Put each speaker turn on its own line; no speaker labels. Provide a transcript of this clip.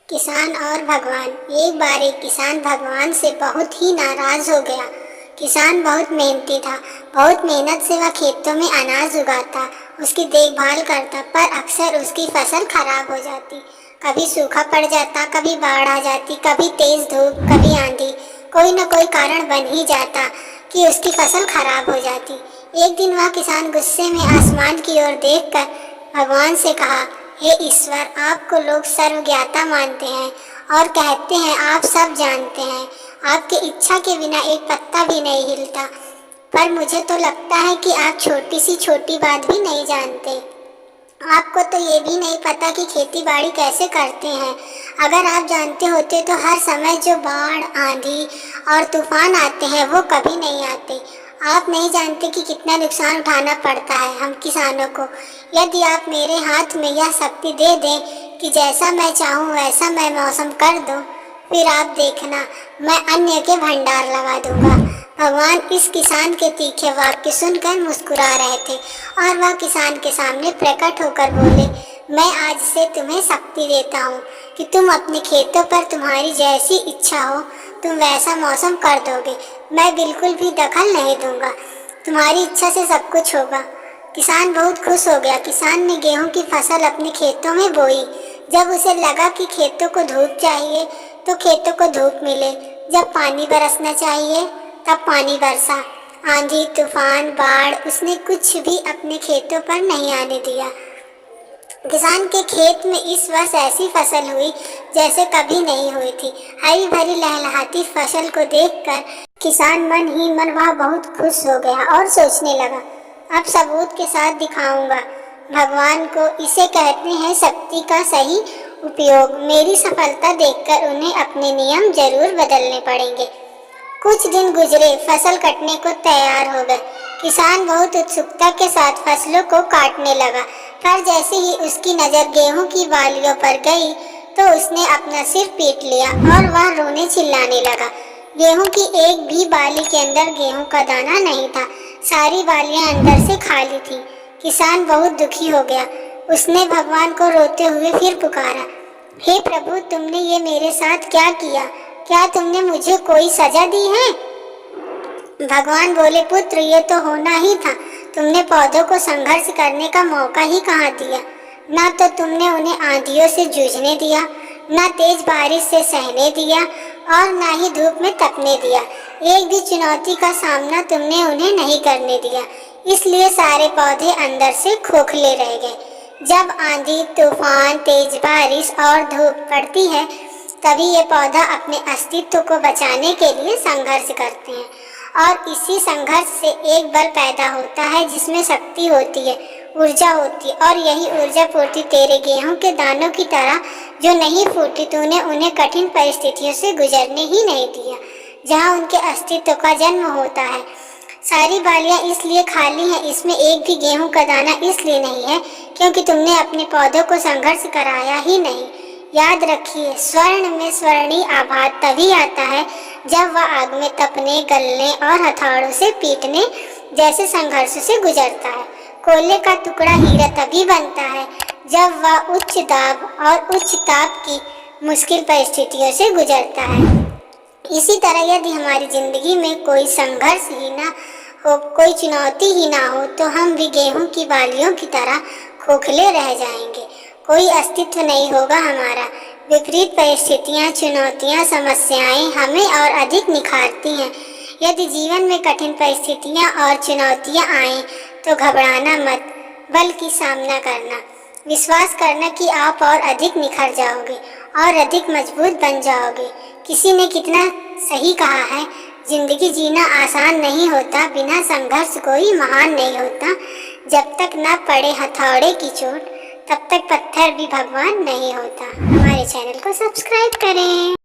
किसान और भगवान। एक बार एक किसान भगवान से बहुत ही नाराज हो गया। किसान बहुत मेहनती था। बहुत मेहनत से वह खेतों में अनाज उगाता, उसकी देखभाल करता, पर अक्सर उसकी फसल खराब हो जाती। कभी सूखा पड़ जाता, कभी बाढ़ आ जाती, कभी तेज धूप, कभी आंधी। कोई न कोई कारण बन ही जाता कि उसकी फसल खराब हो जाती। एक दिन वह किसान गुस्से में आसमान की ओर देखकर भगवान से कहा, हे ईश्वर, आपको लोग सर्वज्ञाता मानते हैं और कहते हैं आप सब जानते हैं। आपकी इच्छा के बिना एक पत्ता भी नहीं हिलता, पर मुझे तो लगता है कि आप छोटी सी छोटी बात भी नहीं जानते। आपको तो ये भी नहीं पता कि खेती बाड़ी कैसे करते हैं। अगर आप जानते होते तो हर समय जो बाढ़, आंधी और तूफान आते हैं वो कभी नहीं आते। आप नहीं जानते कि कितना नुकसान उठाना पड़ता है हम किसानों को। यदि आप मेरे हाथ में यह शक्ति दे दें कि जैसा मैं चाहूँ वैसा मैं मौसम कर दूँ, फिर आप देखना, मैं अन्न के भंडार लगा दूंगा। भगवान इस किसान के तीखे वाक्य सुनकर मुस्कुरा रहे थे और वह किसान के सामने प्रकट होकर बोले, मैं आज से तुम्हें शक्ति देता हूँ कि तुम अपने खेतों पर तुम्हारी जैसी इच्छा हो तुम वैसा मौसम कर दोगे। मैं बिल्कुल भी दखल नहीं दूंगा, तुम्हारी इच्छा से सब कुछ होगा। किसान बहुत खुश हो गया। किसान ने गेहूं की फसल अपने खेतों में बोई। जब उसे लगा कि खेतों को धूप चाहिए तो खेतों को धूप मिले, जब पानी बरसना चाहिए तब पानी बरसा। आंधी, तूफान, बाढ़, उसने कुछ भी अपने खेतों पर नहीं आने दिया। किसान के खेत में इस वर्ष ऐसी फसल हुई जैसे कभी नहीं हुई थी। हरी भरी लहलहाती फसल को देखकर किसान मन ही मन वह बहुत खुश हो गया और सोचने लगा, अब सबूत के साथ दिखाऊंगा भगवान को। इसे कहते हैं शक्ति का सही उपयोग। मेरी सफलता देखकर उन्हें अपने नियम जरूर बदलने पड़ेंगे। कुछ दिन गुजरे, फसल कटने को तैयार हो गए। किसान बहुत उत्सुकता के साथ फसलों को काटने लगा, पर जैसे ही उसकी नज़र गेहूं की बालियों पर गई तो उसने अपना सिर पीट लिया और वह रोने चिल्लाने लगा। गेहूं की एक भी बाली के अंदर गेहूं का दाना नहीं था, सारी बालियां अंदर से खाली थी। किसान बहुत दुखी हो गया। उसने भगवान को रोते हुए फिर पुकारा, हे प्रभु, तुमने ये मेरे साथ क्या किया? क्या तुमने मुझे कोई सजा दी है? भगवान बोले, पुत्र, ये तो होना ही था। तुमने पौधों को संघर्ष करने का मौका ही कहाँ दिया। ना तो तुमने उन्हें आंधियों से जूझने दिया, ना तेज बारिश से सहने दिया और ना ही धूप में तपने दिया। एक भी चुनौती का सामना तुमने उन्हें नहीं करने दिया, इसलिए सारे पौधे अंदर से खोखले रह गए। जब आंधी, तूफान, तेज बारिश और धूप पड़ती है तभी ये पौधा अपने अस्तित्व को बचाने के लिए संघर्ष करते हैं, और इसी संघर्ष से एक बल पैदा होता है जिसमें शक्ति होती है, ऊर्जा होती है। और यही ऊर्जा पूर्ति तेरे गेहूं के दानों की तरह जो नहीं फूटी, तूने उन्हें कठिन परिस्थितियों से गुजरने ही नहीं दिया जहां उनके अस्तित्व का जन्म होता है। सारी बालियां इसलिए खाली हैं, इसमें एक भी गेहूं का दाना इसलिए नहीं है क्योंकि तुमने अपने पौधों को संघर्ष कराया ही नहीं। याद रखिए, स्वर्ण में स्वर्णीय आभात तभी आता है जब वह आग में तपने, गलने और हथौड़ों से पीटने जैसे संघर्ष से गुजरता है। कोयले का टुकड़ा हीरा तभी बनता है जब वह उच्च दाब और उच्च ताप की मुश्किल परिस्थितियों से गुजरता है। इसी तरह यदि हमारी जिंदगी में कोई संघर्ष ही ना हो, कोई चुनौती ही ना हो, तो हम भी गेहूं की बालियों की तरह खोखले रह जाएंगे। कोई अस्तित्व नहीं होगा हमारा। विपरीत परिस्थितियां, चुनौतियां, समस्याएं हमें और अधिक निखारती हैं। यदि जीवन में कठिन परिस्थितियां और चुनौतियां आएं तो घबराना मत, बल्कि सामना करना। विश्वास करना कि आप और अधिक निखर जाओगे और अधिक मजबूत बन जाओगे। किसी ने कितना सही कहा है, जिंदगी जीना आसान नहीं होता, बिना संघर्ष कोई महान नहीं होता। जब तक न पड़े हथौड़े की चोट तब तक पत्थर भी भगवान नहीं होता। हमारे चैनल को सब्सक्राइब करें।